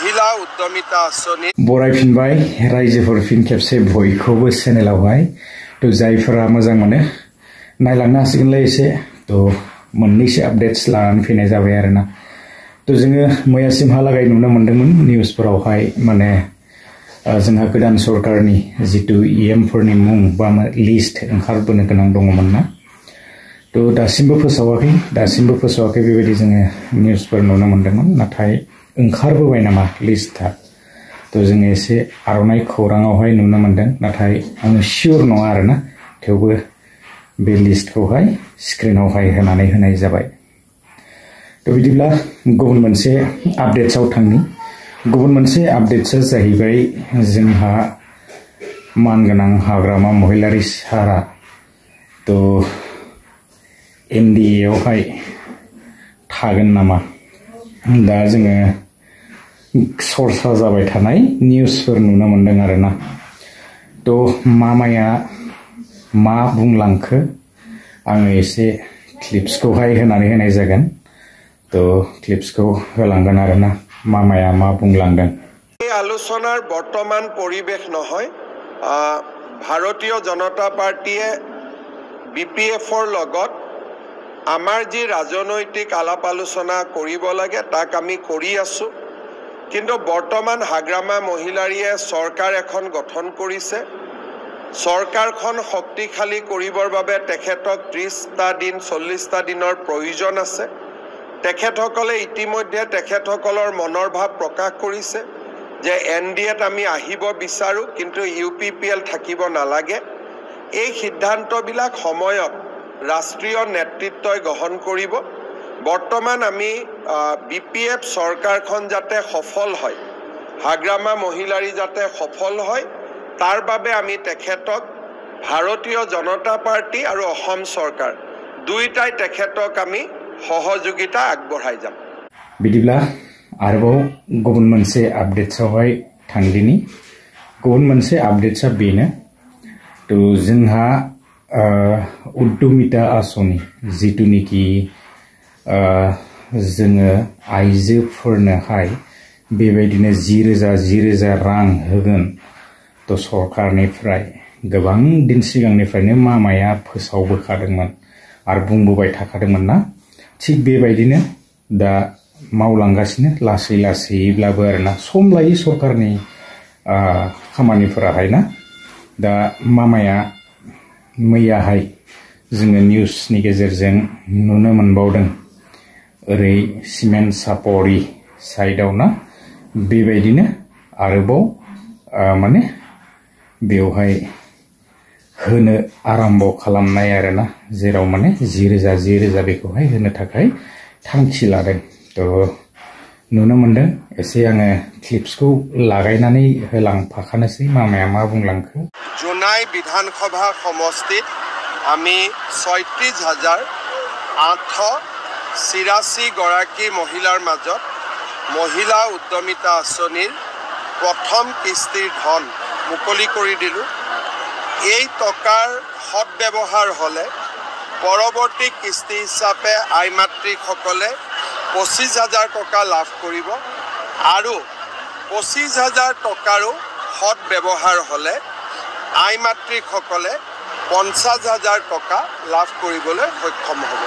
महिला उद्यमिता आसनि बरायफिनबाय रायजोफोर फिन खेबसे बयखौबो चेनेलावहाय तो जायफोरा मोजां मोनो नायलांनो हासिगोनलाय एसे तो मोननैसो आपडेट्स लानानै फैनाय जाबाय आरोना तो जोङो मैयासिमहालागै नुनो मोन्दोंमोन निउसफोरावहाय माने जोंहा गोदान सरकारनि जितु इएमफोरनि मुं बा लिस्ट ओंखारबोनो गोनां दङमोन ना तो दासिमबो फोसावाखै बेबायदि जोङो निउसफोर नुनो मोन्दोंमोन नाथाय ओंखारबोबाय नामा लिस्टआ तो जोङो एसे आर'नाइ खौराङावहाय नुनो मोन्दों नाथाय आङो सियर नङा आरोना थेवबो बे लिस्टखौहाय स्क्रिनावहाय होनानै होनाय जाबाय तो बिदिब्ला गुबुन मोनसे आपडेट्सआव थांनि गुबुन मोनसे आपडेट्सआ जाहैबाय जोंहा मानगोनां हाग्रामा महिलारि सारा तो NDA आवहाय थागोन नामा दा जोङो सरसा जाबाय थानाय निउसफोर नुनो मोन्दों आरोना तो मामाया मा बुंलांखो आङो एसे क्लिप्सखौहाय होनानै होनाय जागोन तो क्लिप्सखौ होलांगोन आरोना मामाया मा बुंलांदों এই আলোচনাৰ বৰ্তমান পৰিবেশ নহয় ভাৰতীয় জনতা পাৰ্টিয়ে BPF-ৰ লগত আমাৰ যি ৰাজনৈতিক আলাপ আলোচনা কৰিব লাগে তাক আমি কৰি আছো কিন্তু বৰ্তমান হাগ্ৰামা মহিলাৰীয়ে চৰকাৰ এখন গঠন কৰিছে চৰকাৰখন শক্তিশালী কৰিবৰ বাবে তেখেতক 30টা দিন 40টা দিনৰ প্ৰয়োজন আছে তেখেতসকলে ইতিমধ্যে তেখেতসকলৰ মনৰ ভাৱ প্ৰকাশ কৰিছে যে NDA-ত আমি আহিব বিচাৰো কিন্তু UPPL থাকিব নালাগে এই সিদ্ধান্তবিলাক সময়ত ৰাষ্ট্ৰীয় নেতৃত্বই গ্ৰহণ কৰিব বৰ্তমান আমি BPF চৰকাৰখন যাতে সফল হয় হাগ্ৰামা মহিলাৰী যাতে সফল হয় তাৰ বাবে আমি তেখেতক ভাৰতীয় জনতা পাৰ্টি আৰু অসম চৰকাৰ দুইটাই তেখেতক আমি সহযোগিতা আগবঢ়াই যাম बिदिब्ला आरोबाव गुबुन मोनसे आपडेट्सआवहाय थांदिनि गुबुन मोनसे आपडेट्सआ बेनो तो जोंहा उद्यमिता आसनि जितुनिखि जोङो आइजोफोरनोहाय बेबायदिनो 10,000 रां होगोन तो सरकारनिफ्राय गोबां दिन सिगांनिफ्रायनो मामाया फोसावबोखादोंमोन आरो बुंबोबाय थाखादोंमोन ना थिग बेबायदिनो दा मावलांगासिनो लासैब्लाबो आरोना सम लायै सरकारनि खामानिफोराहाय ना दा मामाया मैयाहाय जोङो निउसनि गेजेरजों नुनो मोनबावदों ओरै सिमेन्ट सापरि साइडआव ना बेबायदिनो आरोबाव माने बेवहाय होनो आरम्भ खालामनाय आरोना जेराव माने 10,000 बेखौहाय होनो थाखाय थांखि लादों तो नुनो मोन्दों एसे आङो क्लिप्सखौ लागायनानै होलांफाखानोसै मामाया मा बुंलांखो জোনাই বিধানসভা সমষ্টিত আমি 36,884 গৰাকী মহিলাৰ মাজত মহিলা উদ্যমিতা আঁচনিৰ প্ৰথম কিস্তিৰ ধন মুকলি কৰি দিলোঁ এই টকাৰ সৎব্যৱহাৰ হ'লে পৰৱৰ্তী কিস্তি হিচাপে আইমাতৃসকলে 25,000 টকা লাভ কৰিব আৰু 25,000 টকাৰো সৎব্যৱহাৰ হ'লে আইমাতৃসকলে 50,000 টকা লাভ কৰিবলৈ সক্ষম হ'ব